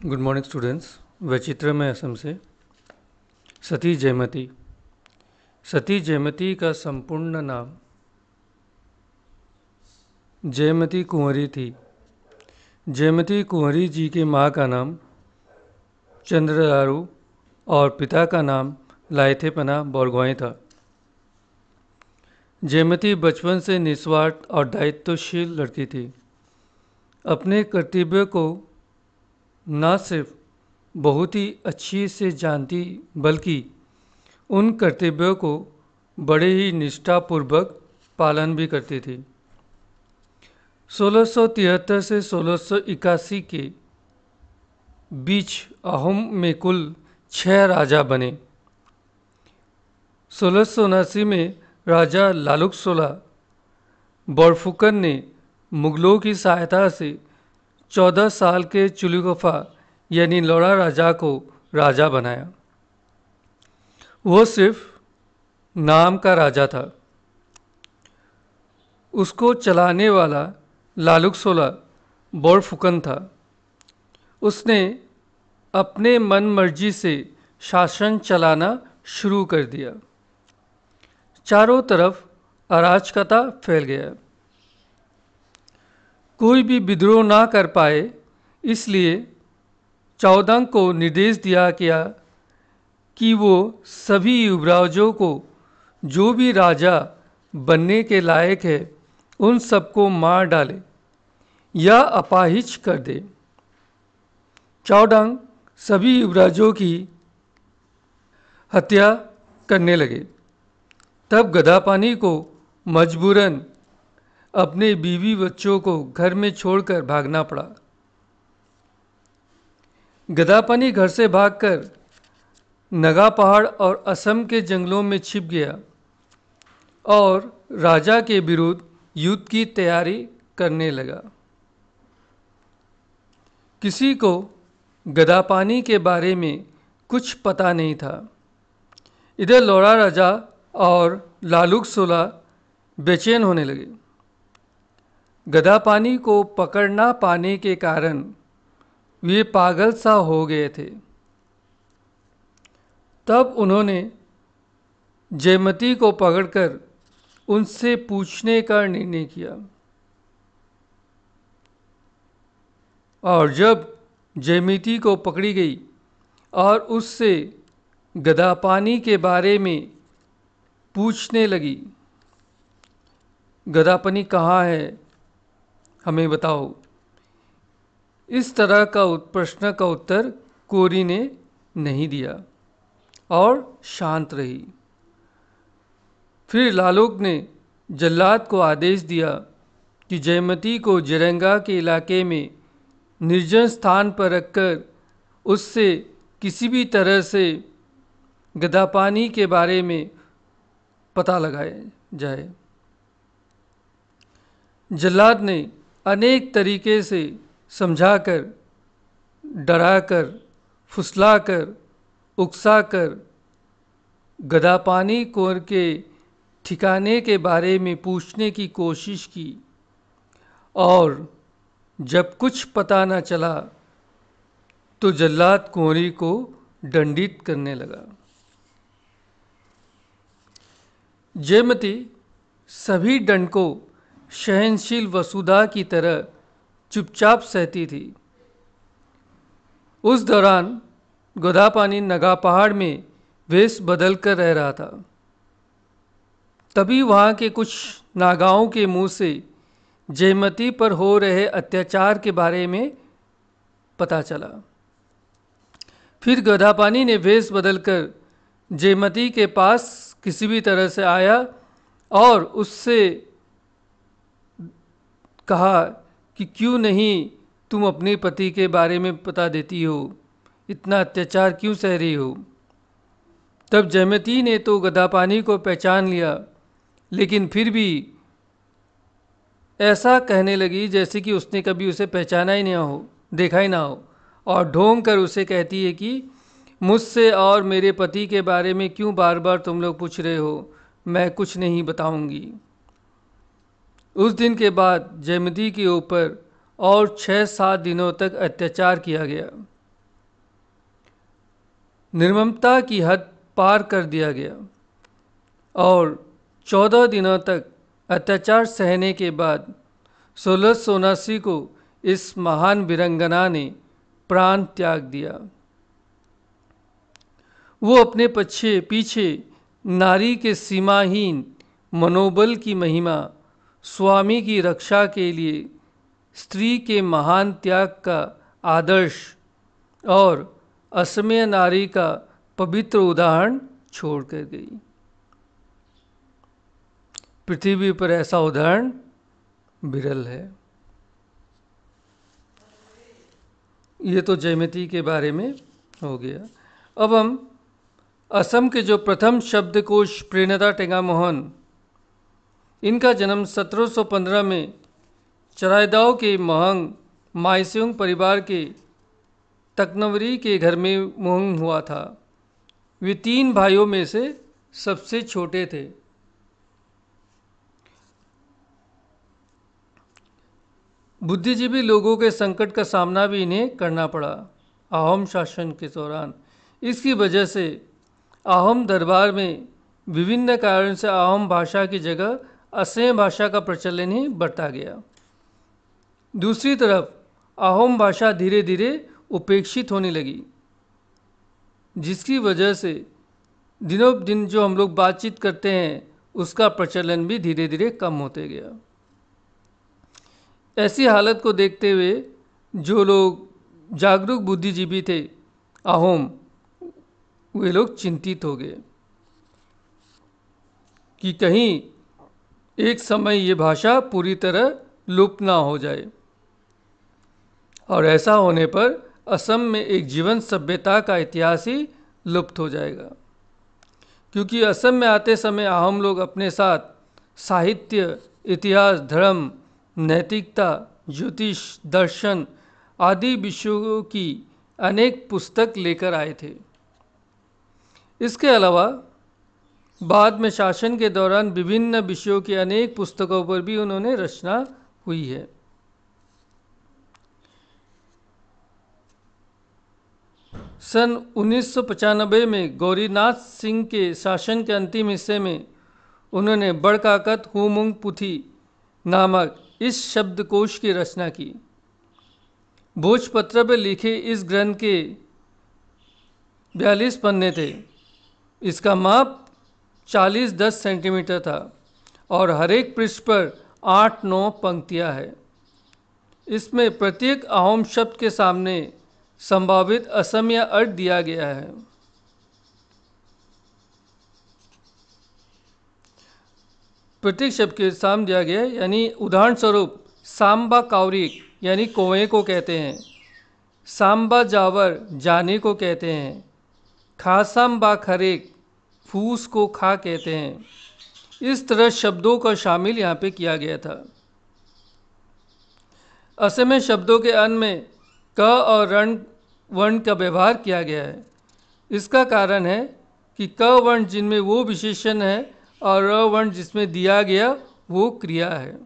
Good morning students. वैचित्र में असम से। सती जयमती। सती जयमती का संपूर्ण नाम जयमती कुंवरी थी। जयमती कुंवरी जी की माँ का नाम चंद्रदारू और पिता का नाम लाइथेपना बरगोहाईं था। जयमती बचपन से निस्वार्थ और दायित्वशील लड़की थी। अपने कर्तव्य को न सिर्फ बहुत ही अच्छी से जानती बल्कि उन कर्तव्यों को बड़े ही निष्ठापूर्वक पालन भी करती थी। 1673 से 1681 के बीच अहोम में कुल 6 राजा बने। 1679 में राजा लालुकसोला बोरफुकन ने मुगलों की सहायता से 14 साल के चुलुकफा यानी लौड़ा राजा को राजा बनाया। वो सिर्फ नाम का राजा था। उसको चलाने वाला लालुकसोला बोरफुकन था। उसने अपने मन मर्जी से शासन चलाना शुरू कर दिया। चारों तरफ अराजकता फैल गया। कोई भी विद्रोह ना कर पाए, इसलिए चौदंग को निर्देश दिया गया कि वो सभी युवराजों को जो भी राजा बनने के लायक है उन सबको मार डाले या अपाहिज कर दे। चौडंग सभी युवराजों की हत्या करने लगे। तब गदापानी को मजबूरन अपने बीवी बच्चों को घर में छोड़कर भागना पड़ा। गदापानी घर से भागकर नगा पहाड़ और असम के जंगलों में छिप गया और राजा के विरुद्ध युद्ध की तैयारी करने लगा। किसी को गदापानी के बारे में कुछ पता नहीं था। इधर लौड़ा राजा और लालुकसोला बेचैन होने लगे। गदापानी को पकड़ ना पाने के कारण वे पागल सा हो गए थे। तब उन्होंने जयमती को पकड़कर उनसे पूछने का निर्णय किया और जब जयमती को पकड़ी गई और उससे गदापानी के बारे में पूछने लगी, गदापानी कहाँ है, हमें बताओ। इस तरह का प्रश्न का उत्तर कोरी ने नहीं दिया और शांत रही। फिर लालुक ने जल्लाद को आदेश दिया कि जयमती को जरंगा के इलाके में निर्जन स्थान पर रखकर उससे किसी भी तरह से गदापानी के बारे में पता लगाया जाए। जल्लाद ने अनेक तरीके से समझाकर, डराकर, फुसलाकर, उकसाकर गदापानी को के ठिकाने के बारे में पूछने की कोशिश की और जब कुछ पता न चला तो जल्लाद कुंवरी को दंडित करने लगा। जयमती सभी दंड को सहनशील वसुधा की तरह चुपचाप सहती थी। उस दौरान गदापानी नगा पहाड़ में वेश बदल कर रह रहा था। तभी वहाँ के कुछ नागाओं के मुंह से जयमती पर हो रहे अत्याचार के बारे में पता चला। फिर गदापानी ने वेश बदलकर जयमती के पास किसी भी तरह से आया और उससे कहा कि क्यों नहीं तुम अपने पति के बारे में बता देती हो, इतना अत्याचार क्यों सह रही हो। तब जयमती ने तो गदापानी को पहचान लिया, लेकिन फिर भी ऐसा कहने लगी जैसे कि उसने कभी उसे पहचाना ही नहीं हो, देखा ही ना हो, और ढोंग कर उसे कहती है कि मुझसे और मेरे पति के बारे में क्यों बार बार तुम लोग पूछ रहे हो, मैं कुछ नहीं बताऊंगी। उस दिन के बाद जयमती के ऊपर और 6-7 दिनों तक अत्याचार किया गया। निर्ममता की हद पार कर दिया गया और 14 दिनों तक अत्याचार सहने के बाद 1679 को इस महान वीरंगना ने प्राण त्याग दिया। वो अपने पीछे नारी के सीमाहीन मनोबल की महिमा, स्वामी की रक्षा के लिए स्त्री के महान त्याग का आदर्श और असमय नारी का पवित्र उदाहरण छोड़कर गई। पृथ्वी पर ऐसा उदाहरण विरल है। ये तो जयमती के बारे में हो गया। अब हम असम के जो प्रथम शब्दकोश प्रेरणा टेंगा मोहन, इनका जन्म 1715 में चराइदाव के महंग माइसेंग परिवार के तकनवरी के घर में मोहन हुआ था। वे 3 भाइयों में से सबसे छोटे थे। बुद्धिजीवी लोगों के संकट का सामना भी इन्हें करना पड़ा अहोम शासन के दौरान। इसकी वजह से अहोम दरबार में विभिन्न कारणों से अहोम भाषा की जगह असमिया भाषा का प्रचलन ही बढ़ता गया। दूसरी तरफ अहोम भाषा धीरे धीरे उपेक्षित होने लगी, जिसकी वजह से दिनों दिन जो हम लोग बातचीत करते हैं उसका प्रचलन भी धीरे धीरे कम होते गया। ऐसी हालत को देखते हुए जो लोग जागरूक बुद्धिजीवी थे अहोम, वे लोग चिंतित हो गए कि कहीं एक समय ये भाषा पूरी तरह लुप्त ना हो जाए, और ऐसा होने पर असम में एक जीवंत सभ्यता का इतिहास ही लुप्त हो जाएगा। क्योंकि असम में आते समय अहोम लोग अपने साथ साहित्य, इतिहास, धर्म, नैतिकता, ज्योतिष, दर्शन आदि विषयों की अनेक पुस्तक लेकर आए थे। इसके अलावा बाद में शासन के दौरान विभिन्न विषयों की अनेक पुस्तकों पर भी उन्होंने रचना हुई है। सन 1995 में गौरीनाथ सिंह के शासन के अंतिम हिस्से में उन्होंने बड़काकत हुमुंग पुथी नामक इस शब्दकोश की रचना की। भोजपत्र पर लिखे इस ग्रंथ के 42 पन्ने थे। इसका माप 40-10 सेंटीमीटर था और हर एक पृष्ठ पर 8-9 पंक्तियां हैं। इसमें प्रत्येक अहोम शब्द के सामने संभावित असमिया अर्थ दिया गया है। प्रत्येक शब्द के सामने दिया गया है, यानी उदाहरण स्वरूप सांबा कावरिक यानी कौवे को कहते हैं, सांबा जावर जाने को कहते हैं, खासाम्बा खरेक फूस को खा कहते हैं। इस तरह शब्दों का शामिल यहाँ पे किया गया था। असमिया शब्दों के अंत में क और रण वर्ण का व्यवहार किया गया है। इसका कारण है कि क वर्ण जिनमें वो विशेषण है और र वर्ण जिसमें दिया गया वो क्रिया है।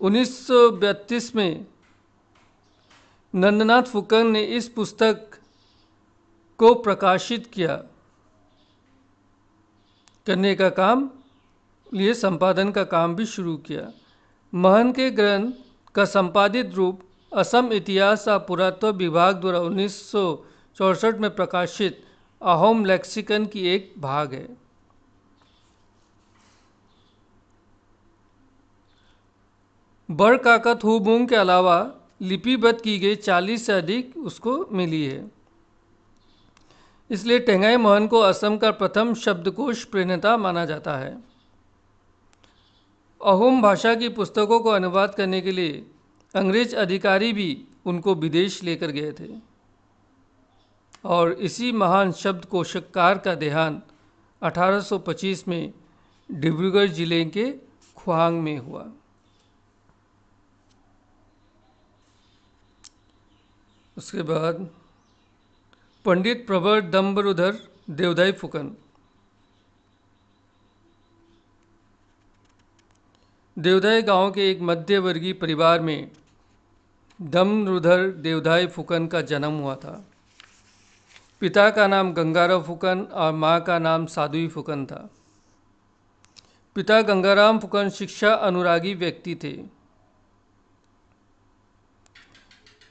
उन्नीस में नंदनाथ फुकन ने इस पुस्तक को प्रकाशित करने का काम लिए संपादन का काम भी शुरू किया। महन के ग्रंथ का संपादित रूप असम इतिहास और पुरातत्व विभाग द्वारा 1964 में प्रकाशित अहोम लेक्सिकन की एक भाग है। बड़काकत हुमुंग के अलावा लिपिबद्ध की गई 40 से अधिक उसको मिली है। इसलिए टेंगाई मोहन को असम का प्रथम शब्दकोश प्रणेता माना जाता है। अहोम भाषा की पुस्तकों को अनुवाद करने के लिए अंग्रेज अधिकारी भी उनको विदेश लेकर गए थे और इसी महान शब्दकोशकार का देहांत 1825 में डिब्रूगढ़ जिले के खुआंग में हुआ। उसके बाद पंडित प्रवर दम्बरुधर देवदाई फुकन। देवदाई गांव के एक मध्यवर्गीय परिवार में दमरुधर देवधाई फुकन का जन्म हुआ था। पिता का नाम गंगाराम फुकन और मां का नाम साधुई फुकन था। पिता गंगाराम फुकन शिक्षा अनुरागी व्यक्ति थे।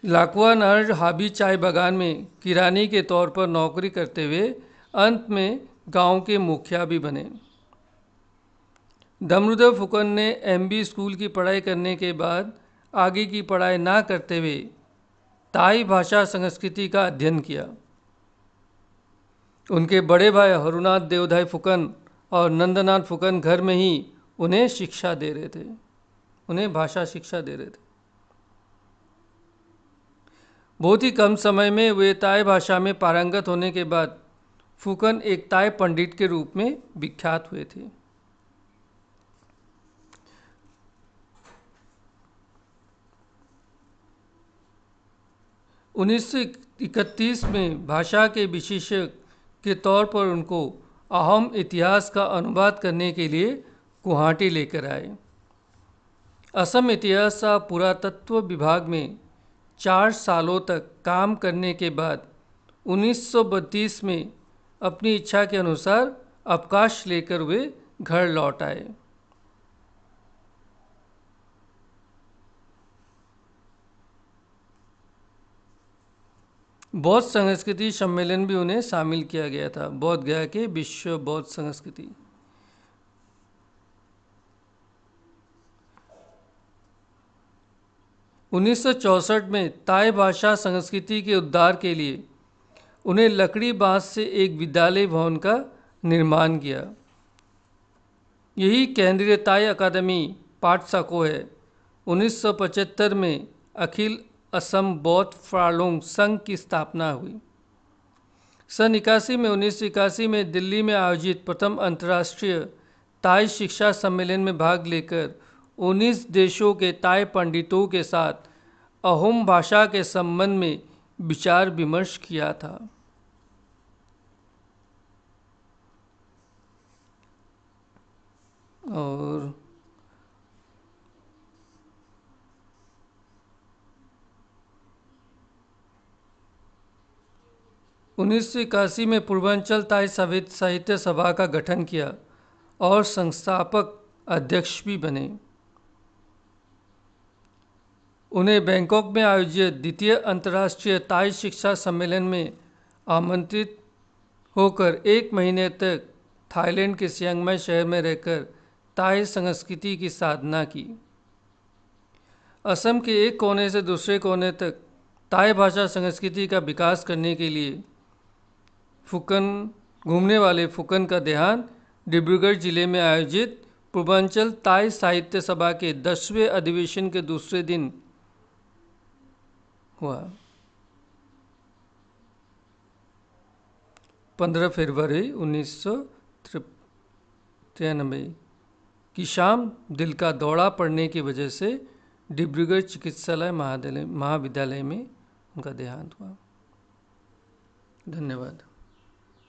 लाकुआ नहर हाबी चाय बागान में किरानी के तौर पर नौकरी करते हुए अंत में गांव के मुखिया भी बने। दमरुधर फुकन ने एमबी स्कूल की पढ़ाई करने के बाद आगे की पढ़ाई ना करते हुए ताई भाषा संस्कृति का अध्ययन किया। उनके बड़े भाई हरुनाथ देवधाई फुकन और नंदनाथ फुकन घर में ही उन्हें शिक्षा दे रहे थे, उन्हें भाषा शिक्षा दे रहे थे। बहुत ही कम समय में वे ताई भाषा में पारंगत होने के बाद फुकन एक ताई पंडित के रूप में विख्यात हुए थे। उन्नीस सौ 1931 में भाषा के विशेषज्ञ के तौर पर उनको अहोम इतिहास का अनुवाद करने के लिए गुवाहाटी लेकर आए। असम इतिहास और पुरातत्व विभाग में 4 सालों तक काम करने के बाद 1932 में अपनी इच्छा के अनुसार अवकाश लेकर वे घर लौट आए। बौद्ध संस्कृति सम्मेलन भी उन्हें शामिल किया गया था। बोध गया के विश्व बौद्ध संस्कृति। उन्नीस सौ 64 में ताई भाषा संस्कृति के उद्धार के लिए उन्हें लकड़ी बांस से एक विद्यालय भवन का निर्माण किया। यही केंद्रीय ताई अकादमी पाटसाको है। 1975 में अखिल असम बौद्ध फालोंग संघ की स्थापना हुई। सन 1981 में दिल्ली में आयोजित प्रथम अंतर्राष्ट्रीय ताई शिक्षा सम्मेलन में भाग लेकर 19 देशों के ताई पंडितों के साथ अहोम भाषा के संबंध में विचार विमर्श किया था। और 1981 में पूर्वांचल ताई साहित्य सभा का गठन किया और संस्थापक अध्यक्ष भी बने। उन्हें बैंकॉक में आयोजित द्वितीय अंतर्राष्ट्रीय ताई शिक्षा सम्मेलन में आमंत्रित होकर 1 महीने तक थाईलैंड के चियांग माई शहर में रहकर ताई संस्कृति की साधना की। असम के एक कोने से दूसरे कोने तक ताई भाषा संस्कृति का विकास करने के लिए घूमने वाले फुकन का देहांत डिब्रूगढ़ जिले में आयोजित पूर्वांचल ताई साहित्य सभा के 10वें अधिवेशन के दूसरे दिन हुआ। 15 फरवरी 1993 की शाम दिल का दौरा पड़ने की वजह से डिब्रूगढ़ चिकित्सालय महाविद्यालय में उनका देहांत हुआ। धन्यवाद।